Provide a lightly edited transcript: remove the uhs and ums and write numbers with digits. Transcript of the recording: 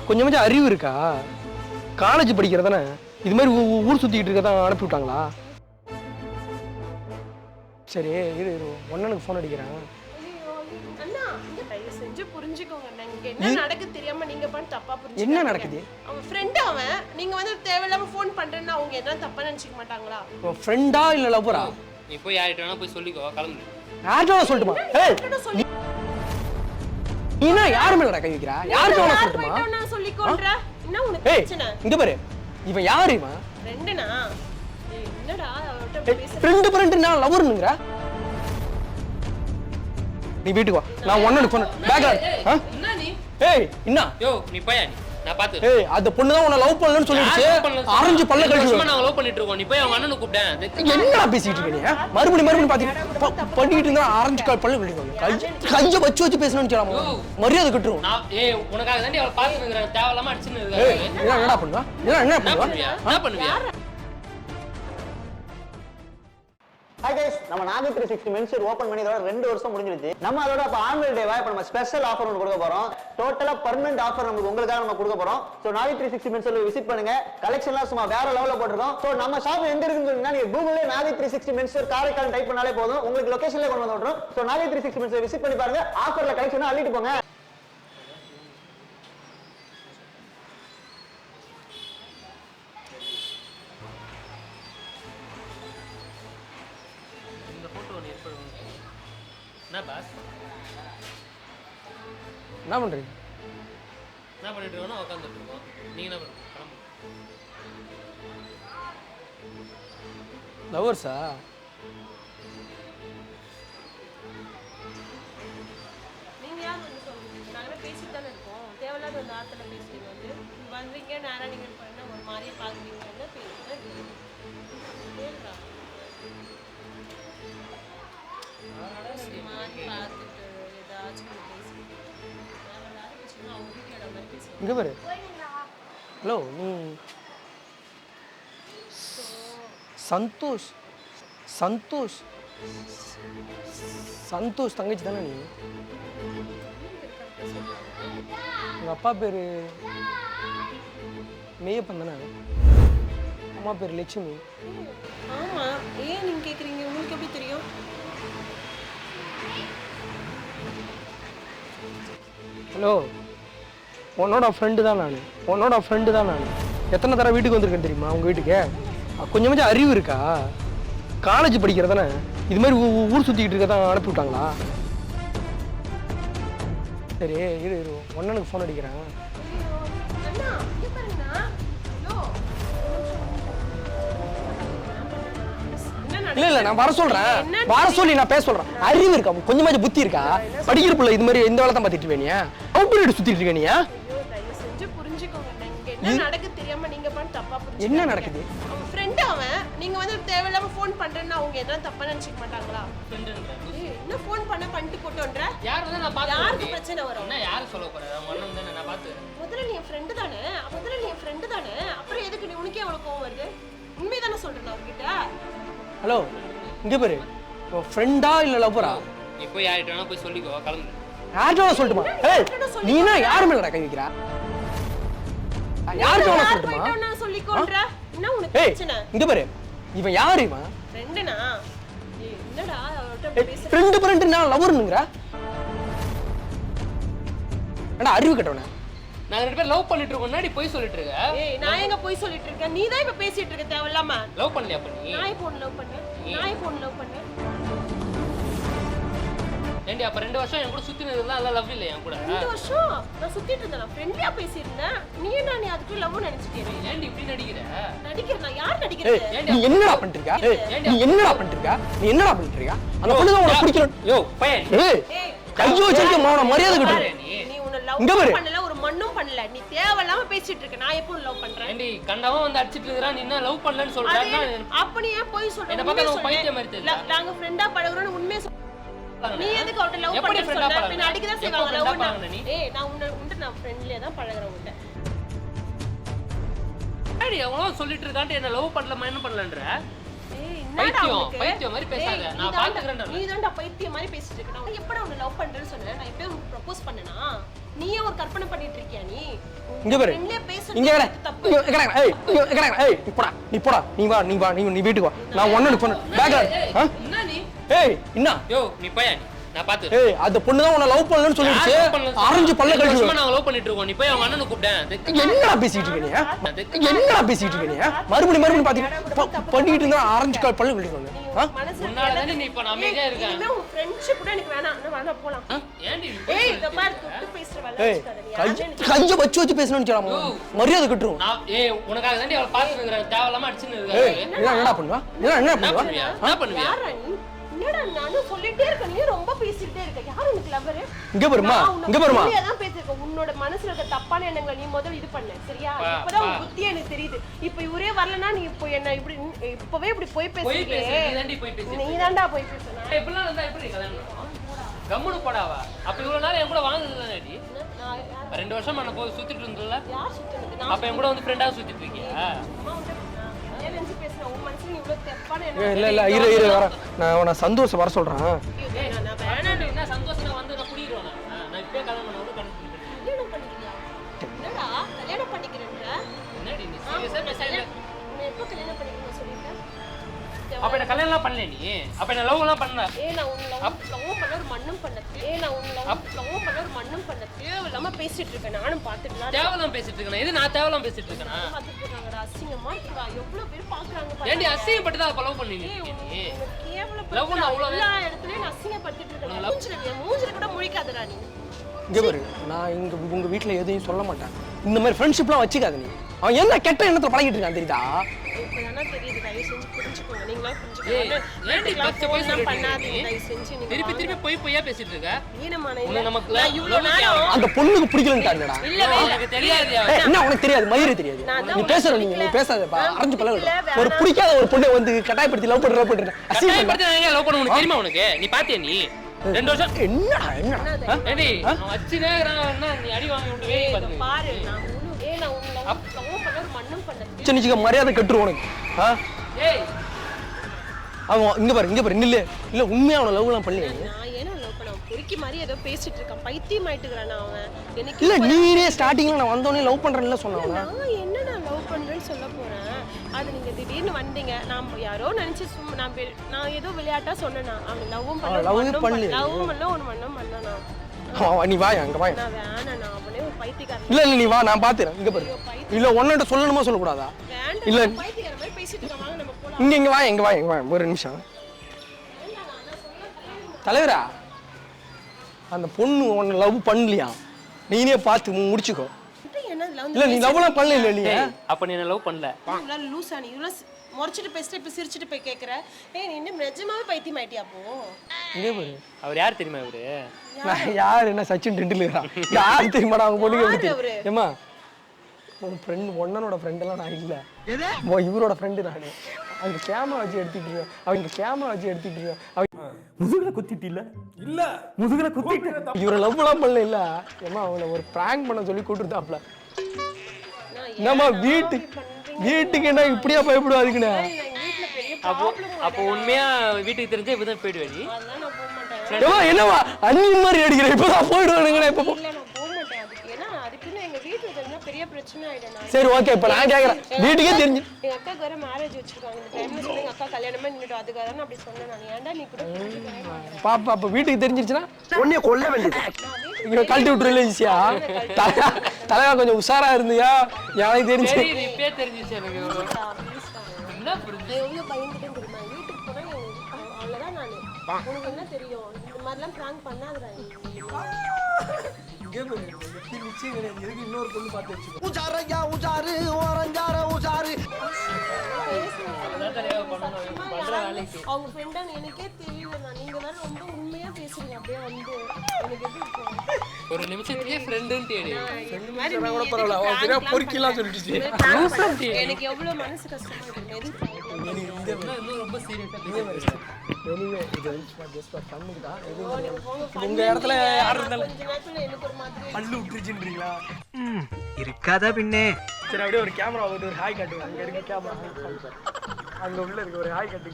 கொஞ்சம் அறிவு இருக்கா? காலேஜ் படிக்கிறதானே இது மாதிரி ஊர் சுத்திக்கிட்டு இருக்க தான் அனுப்பி விட்டாங்களா? சரி இரு ஒன்னனுக்கு ஃபோன் அடிக்கிறேன். அண்ணா இங்க தயவு செஞ்சு புரிஞ்சுக்கோங்க. நீங்க என்ன நடக்குது தெரியாம நீங்க பண்ண தப்பா புரிஞ்சுக்கோங்க. என்ன நடக்குது? அவன் ஃப்ரெண்ட் அவன். நீங்க வந்து தேவையில்லாம ஃபோன் பண்றேன்னா அவங்க என்ன தப்பா நினைச்சுக்க மாட்டாங்களா? உன் ஃப்ரெண்டா இல்ல லவ்வரா? நீ போய் யார்கிட்ட வேணா போய் சொல்லிக்கோ, கிளம்பு. யார்கிட்ட சொல்லட்டுமா? ஏய் நீனா யார் மேல கை வைக்கிறா? யார்கிட்ட சொல்லட்டுமா? நான் சொல்லிக்கோன்ற. என்ன உனக்கு பிரச்சனை? இங்க பாரு. இவன் யாரு இவன்? ஃப்ரெண்ட்னா? என்னடா அவட்ட பேச ஃப்ரெண்ட் நான் லவ்வர்ங்கற? நீ வீட்டுக்கு வா. நான் ஒன்னனுக்கு ஃபோன் பேக்ல. என்ன நீ? ஏய் என்ன? யோ நீ போய் நான் பாத்து. ஏய் அந்த பொண்ணு தான் உன்னை லவ் பண்ணலன்னு சொல்லிடுச்சு. ஆரஞ்சு பல்ல கழிச்சு நாங்க லவ் பண்ணிட்டு இருக்கோம். நீ போய் அவங்க அண்ணனை கூப்பிடு. என்னடா பேசிட்டு இருக்க நீ? மறுபடியும் பாத்து பண்ணிட்டு இருந்தா ஆரஞ்சு பல்ல கழிச்சு கைய வச்சு பேசணும்னு சொல்லாம மரியாதை கட்டுறோம். நான் ஏய் உனக்காக தாண்டி அவளை பாத்துட்டு இருக்கேன். தேவலாம அடிச்சிட்டு இருக்க. என்னடா பண்ணுவா? என்ன பண்ணுவியா? Hi guys, நம்ம நாகை 360 மென்ஸ் ஓபன் பண்ணி இதோட 2 வருஷம் முடிஞ்சிருச்சு. நம்ம அதோட அப்ப ஆனுவல் டேவா இப்ப நம்ம ஸ்பெஷல் ஆஃபர் ஒன்னு கொடுக்க போறோம். டோட்டலா பெர்மனன்ட் ஆஃபர் உங்களுக்காக நம்ம கொடுக்க போறோம். சோ நாகை 360 மென்ஸ் விசிட் பண்ணுங்க. கலெக்ஷன்லாம் சும்மா வேற லெவல்ல போட்டுருக்கோம். சோ நம்ம ஷாப் எங்க இருக்குன்னு சொன்னீங்கன்னா நீங்க கூகுள்ல நாகை 360 மென்ஸ் காரைக்கால் டைப் பண்ணாலே போதும். உங்களுக்கு லொகேஷன்ல கொண்டு வந்து விட்டுரும். சோ நாகை 360 மென்ஸ் விசிட் பண்ணி பாருங்க. ஆஃபர்ல கலெக்ஷன் அள்ளிட்டு போங்க. என்ன பாஸ்? என்ன பண்றீங்க? என்ன பண்ணிட்டு இருக்கோம்? உட்காந்துட்டு இருக்கோம். நீங்க என்ன பண்றீங்க? லவர்ஸா? நீங்க யார் வந்து சொல்லுங்க. நாங்க பேசிட்டு தானே இருக்கோம். தேவையில்லாத ஒரு ஆத்துல பேசுறீங்க வந்து. வந்தீங்க நேரா நீங்க பண்ண ஒரு மாதிரியே பாக்குறீங்கன்னு பேசுறேன். கேளுடா. இங்க பாரு. ஹலோ நீ சந்தோஷ் சந்தோஷ் சந்தோஷ் தங்கச்சி தானே நீ? உங்க அப்பா பேரு மேயப்பன் தானே? அம்மா பேரு லட்சுமி. ஆமா. ஏன் நீங்க கேக்குறீங்க? உங்களுக்கு எப்படி தெரியும்? ஹலோ உன்னோட ஃப்ரெண்டு தான் நான். எத்தனை தடவை வீட்டுக்கு வந்திருக்கேன் தெரியுமா உங்கள் வீட்டுக்கு? கொஞ்சம் அறிவு இருக்கா? காலேஜ் படிக்கிறதானே இது மாதிரி ஊர் சுற்றிக்கிட்டு இருக்க தான் அனுப்பி விட்டாங்களா? சரி இரு ஒன்னனுக்கு ஃபோன் அடிக்கிறேன். இல்ல நான் வர சொல்லி நான் பேச சொல்றேன். அறிவு இருக்கா? கொஞ்சமாச்சும் புத்தி இருக்கா? படிக்கிற பிள்ளை இது மாதிரி எந்த வேலை தான் பார்த்துட்டு இருக்க? நீ அவுட் சுத்திட்டு இருக்க? நீ தயவு செஞ்சு புரிஞ்சுக்கோங்க. நீங்க என்ன நடக்குது தெரியாம நீங்க பண்ண தப்பா புரிஞ்சுக்கோங்க. என்ன நடக்குது? அவன் ஃப்ரெண்ட் அவன். நீங்க வந்து தேவையில்லாம ஃபோன் பண்றேன்னா அவங்க என்ன தப்பா நினைச்சுக்க மாட்டாங்களா? என்ன ஃபோன் பண்ணிட்டு போட்டோன்ற? யார் வந்து நான் பாத்து யாருக்கு பிரச்சனை வரும்? என்ன யார் சொல்ல போறா? ஒண்ணு தானே நான் பாத்து. முதல்ல நீ ஃப்ரெண்ட் தானே? அப்புறம் எதுக்கு நீ உனக்கே அவ்வளவு கோவம் வருது? உண்மைதானே சொல்றேன் அவர்கிட்ட. ஹலோ இங்க பாரு. ஃப்ரெண்டா இல்ல லவ்வரா? நீ போய் யார்கிட்ட வேணா போய் சொல்லிக்கோ, கிளம்பு. யார்கிட்ட சொல்லட்டுமா? ஏய் நீனா யார் மேல கை வைக்கிறா? யார்கிட்ட சொல்லட்டுமா? நான் சொல்லிக்கோன்ற. என்ன உனக்கு பிரச்சனை? இங்க பாரு. இவன் யாரு இவன்? ஃப்ரெண்ட்னா? என்னடா அவட்ட பேச? ஃப்ரெண்ட் நான் லவ்வர்ங்கற? அட அறிவு கட்டவனே. நாங்க ரெண்டு பேரும் லவ் பண்ணிட்டு இருக்கோம். நாடி போய் சொல்லிட்டு இருக்க. ஏய் நான் எங்க போய் சொல்லிட்டு இருக்கேன்? நீ தான் இப்ப பேசிட்டு இருக்க தேவையில்லாம. லவ் பண்ணலையா அப்ப நீ? நான் எப்போ லவ் பண்ணேன்? ஏண்டி அப்ப 2 வருஷம் என் கூட சுத்தினதுலாம் எல்லாம் லவ் இல்லையா என் கூட? 2 வருஷம் நான் சுத்திட்டு இருந்தேன். ஃப்ரெண்ட்லியா பேசியிருந்தேன். நீ அதுக்கு லவ் நினைச்சிட்டே? ஏண்டி இப்படி நடிக்கிற? நான் யார் நடிக்கிறது? நீ என்னடா பண்ணிட்டு இருக்க? அந்த பொண்ணு தான் உனக்கு பிடிக்கல. யோ பையன். ஏய் கையோ வச்சிருக்க மோன மரியாதை கட்டு. நீ உன்ன லவ் பண்ணல, ஒரு மண்ணும் பண்ணல. நீ தேவையில்லாம பேசிட்டு இருக்க. நான் எப்போ லவ் பண்றேன்? ஏண்டி கண்டவன் வந்து அடிச்சிட்டு இருக்கறான். நீ என்ன லவ் பண்ணலன்னு சொல்றா? அப்ப நீ ஏன் போய் சொல்ற? என்ன பார்த்தா நான் பைத்தியம் மாதிரி தெரியல. நாங்க ஃப்ரெண்டா பழகுறோம்னு உண்மையை சொல்ற. நீ எதுக்கு அவட்ட லவ் பண்ணி சொல்ற? நான் அடிக்க தான் செய்வாங்க லவ் பண்ண. ஏய் நான் நான் ஃப்ரெண்ட்லியா தான் பழகுறேன் உன்கிட்ட. ஏடி அவன் சொல்லிட்டு இருக்கான்ட்டு என்ன லவ் பண்ணலமா என்ன பண்ணலன்ற? ஏய் என்னடா உனக்கு? பைத்தியம் மாதிரி பேசாத. நான் பாத்துக்கறேன்டா. நீ தான்டா பைத்தியம் மாதிரி பேசிட்டு இருக்க. நான் எப்படா உன்னை லவ் பண்றேன்னு சொன்னேன்? நான் எப்பவே உனக்கு ப்ரோபோஸ் பண்ணேனா? நீயே ஒரு கற்பனை பண்ணிட்டு இருக்கியா நீ இங்க பாரு இங்க கடை தப்பு ஏய் நீ போடா நீ வா நீ வீட்டுக்கு வா நான் ஒண்ணு சொன்னேன் பேக்ல என்ன நீ ஏய் என்ன யோ நீ போய் நான் பாத்து ஏய் அந்த பொண்ணு தான் உன்னை லவ் பண்ணலன்னு சொல்லிடுச்சு ஆரஞ்சு பல்ல கழிச்சு நாங்க லவ் பண்ணிட்டு இருக்கோம் நீ போய் அவங்க அண்ணனை கூப்பிட்டேன் என்னடா பேசிட்டு இருக்கீங்க மறுபடியும் பாத்தீங்க பண்ணிட்டு இருந்தா ஆரஞ்சு பல்ல கழிச்சு உன்னாலதானே நீ இப்ப நான் அமைதியா இருக்கேன் இனிமே உன் ஃப்ரெண்ட்ஷிப் கூட எனக்கு வேணாம் நான் வாங்க போலாம் ஏன்டி ஏய் இந்த பாரு தொட்டு பேசுற வேலை வச்சுக்காத கஞ்ச வச்சு பேசணும்னு சொல்லாம மரியாதை கட்டுறோம் நான் ஏய் உனக்காக தாண்டி அவளை பாத்துட்டு இருக்கேன் தேவையில்லாம அடிச்சுன்னு இருக்கேன் என்ன பண்ணுவா என்ன பண்ணுவா என்ன பண்ணுவியா யாரா நீ என்னடா நானும் சொல்லிட்டே இருக்கேன் நீ ரொம்ப பேசிட்டே இருக்க யார் உனக்கு லவர் இங்க பாருமா தான் பேசிருக்க உன்னோட மனசுல இருக்க தப்பான எண்ணங்களை நீ முதல்ல இது பண்ண சரியா இப்பதான் உன் புத்தி எனக்கு தெரியுது இப்ப இவரே வரலனா நீ இப்போ என்ன இப்படி இப்பவே இப்படி போய் பேசுறீங்க நீ தான்டா போய் பேசுன இப்படிலாம் இருந்தா எப்படி கல்யாணம் கம்முனு போடாவா அப்ப இவ்வளவு நாள் என் கூட வாழ்ந்ததுதானேடி 2 வருஷம் நான் போய் சுத்திட்டு இருந்தல யார் சுத்தினது அப்ப என் கூட வந்து ஃப்ரெண்டா சுத்திட்டு இருக்கியா இல்ல இரு வர நான் உன சந்தோஷம் வர சொல்றேன் என்ன சந்தோஷம் வந்து நான் குடிக்கிறோம் நான் இப்பவே கல்யாணம் பண்ண கல்யாணம் பண்ணிக்கிறேன்ற என்னடி நீ சீரியஸா பேசல எப்ப கல்யாணம் பண்ணிக்கிறேன்னு சொல்லிட்டேன் அப்ப என்ன கல்யாணம்லாம் பண்ணல நீ அப்ப என்ன லவ் எல்லாம் பண்ணல நான் உன்னை லவ் பண்ண ஒரு மண்ணும் பண்ண நான் உன்னை லவ் பண்ண ஒரு மண்ணும் பண்ண தேவையில்லாம பேசிட்டு இருக்கேன் நானும் பாத்துட்டு தேவலாம் பேசிட்டு இருக்கேன் இது நான் தேவலாம் பேசிட்டு இருக்கேனா பாத்துட்டு இருக்காங்கடா அசிங்கமா இருக்கா எவ்வளவு பேர் பாக்குறாங்க ஏண்டி அசிங்கப்பட்டு தான் லவ் பண்ணீங்க நீ லவ் பண்ண அவ்வளவு எல்லா இடத்துலயும் நான் அசிங்கப்படுத்திட்டு இருக்கேன் மூஞ்சில கூட முழிக்காதடா நீ இங்க பாரு நான் உங்க வீட்டுல எதையும் சொல்ல மாட்டேன் இந்த மாதிரி ஃப்ரெண்ட்ஷிப்லாம் வச்சுக்காத நீ அவன் என்ன கெட்ட எண்ணத்துல பழகிட்டு இருக்கான் தெரியுதா இப்பதானே தெரியுது தயவு செஞ்சு புரிஞ்சுக்கோங்க நீங்களா புரிஞ்சுக்கோங்க திருப்பி பொய்யா பேசிட்டு இருக்க அந்த பொண்ணுக்கு பிடிக்கலன்னுட்டாங்கடா எனக்கு தெரியாது என்ன உனக்கு தெரியாது மயிறு தெரியாது நீ பேசுற நீ பேசாதப்பா அரைஞ்சு பழக ஒரு பிடிக்காத ஒரு பொண்ணை வந்து கட்டாயப்படுத்தி லவ் பண்றேன் லவ் பண்ண உனக்கு தெரியுமா உனக்கு நீ பாத்தியா நீ 2 வருஷம் என்ன ஏண்டி வச்சுனே இருக்கறான் நீ அடி வாங்கி விட்டு வேலை பாரு பாரு நான் உன்னை லவ் பண்ண ஒரு மண்ணும் பண்ண சின்ன மரியாதை கட்டுரு உனக்கு ஏய் அவன் இங்க பாரு இல்ல உண்மையா அவன லவ் எல்லாம் பண்ணல நான் ஏனா லவ் பண்ண பொறுக்கி மாதிரி ஏதோ பேசிட்டு இருக்கான் பைத்தியம் ஆயிட்டுக்கறானா அவன் எனக்கு இல்ல நீனே ஸ்டார்டிங்ல நான் வந்தோனே லவ் பண்றேன்னு சொன்னானே நான் என்ன நான் லவ் பண்றேன்னு சொல்ல போறேன் அது நீங்க திடீர்னு வந்தீங்க நான் யாரோ நினைச்சு நான் ஏதோ விளையாட்டா சொன்னேனா அவன் லவ்வும் பண்ணல ஒரு மண்ணும் பண்ணனா நீ வா அங்க வா நான் வேணா நான் அவனே ஒரு பைத்தியக்காரன் இல்ல நீ வா நான் பாத்துறேன் இங்க பாரு இல்ல உன்கிட்ட சொல்லணுமா சொல்ல கூடாதா இல்ல பைத்தியக்கார மாதிரி பேசிட்டு இருக்க வாங்க நம்ம போலாம் இங்க வா ஒரு நிமிஷம் தலைவரா அந்த பொண்ணு உன்னை லவ் பண்ணலையா நீனே பார்த்து முடிச்சுக்கோ இல்ல நீ லவ்லாம் பண்ணல நீ அப்ப நீ என்ன லவ் பண்ணல லூசா நீ முறைச்சிட்டு பேசிட்டு இப்ப சிரிச்சிட்டு போய் கேக்குற நீ இன்னும் நிஜமாவே பைத்தியம் ஆயிட்டியா அப்போ இங்கே பாரு அவர் யார் தெரியுமா இவரு நான் யார் என்ன சச்சின் டெண்டுல்கரா யார் தெரியுமாடா அவங்க பொண்ணுக்கு ஏமா உன் ஃப்ரெண்ட் ஒன்னனோட ஃப்ரெண்டெல்லாம் நான் இல்லை இவரோட ஃப்ரெண்டு நான் அவங்க கேமரா வச்சு எடுத்துட்டு முதுகுல குத்திட்டு இல்ல முதுகுல குத்திட்டு இவரை லவ்லாம் பண்ணல இல்ல ஏமா அவங்கள ஒரு பிராங்க் பண்ண சொல்லி கூட்டுட்டாப்ல என்னம்மா வீட்டுக்கு என்ன இப்படியா பயப்படுவாதுக்குண்ணே அப்போ உண்மையா வீட்டுக்கு தெரிஞ்சா இப்பதான் போயிடுவேன் என்னவா அண்ணி மாதிரி அடிக்கிற இப்பதான் போயிடுவானுங்கண்ணே இப்ப சரி ஓகே இப்ப நான் கேக்குறேன் வீட்டுக்கே தெரிஞ்சு எங்க அக்காக்கு வேற மேரேஜ் வச்சிருக்காங்க இந்த டைம்ல சொல்லி எங்க அக்கா கல்யாணமே நின்னுட்டு அதுக்காக தான் அப்படி சொன்னேன் நான் ஏன்டா நீ கூட பாப்பா அப்ப வீட்டுக்கு தெரிஞ்சிருச்சுன்னா உன்னைய கொல்ல வேண்டியது இங்க கழட்டி விட்டுறல ஈஸியா தலைவா கொஞ்சம் உஷாரா இருந்தியா எனக்கு தெரிஞ்சு இப்பே தெரிஞ்சிச்சு எனக்கு என்ன புரிஞ்சு எவ்வளவு பயந்துட்டேன் தெரியுமா வீட்டுக்கு போனா அவ்வளவுதான் நானு உனக்கு என்ன தெரியும் இந்த மாதிரிலாம் பிராங்க் பண்ணாதடா இன்னொரு பொண்ணு பார்த்து வச்சுக்கோ அவங்க ஃப்ரெண்டா எனக்கே தெரியல நீங்க வேற ரொம்ப உண்மையா பேசுறீங்க அப்படியே வந்து எனக்கு எப்படி இருக்கும் ஒரு நிமிஷத்துக்கே ஃப்ரெண்டுன்னு தேடி கூட பரவாயில்ல அவன் பெரிய பொறுக்கிலாம் சொல்லிடுச்சு எனக்கு எவ்வளவு மனசு கஷ்டமா இருக்கு ரொம்ப சீரியஸா எனிவே இது ஜஸ்ட் ஃபார் ஃபன்னுக்கு தான் உங்க இடத்துல யார் இருந்தாலும் எனக்கு ஒரு மாதிரி பல்லு விட்டுருச்சுன்றீங்களா இருக்காதா பின்னே சரி அப்படியே ஒரு கேமரா ஒரு ஹாய் காட்டுங்க அங்க இருக்க கேமரா அங்க உள்ள இருக்கு ஒரு ஹாய் காட்டுங்க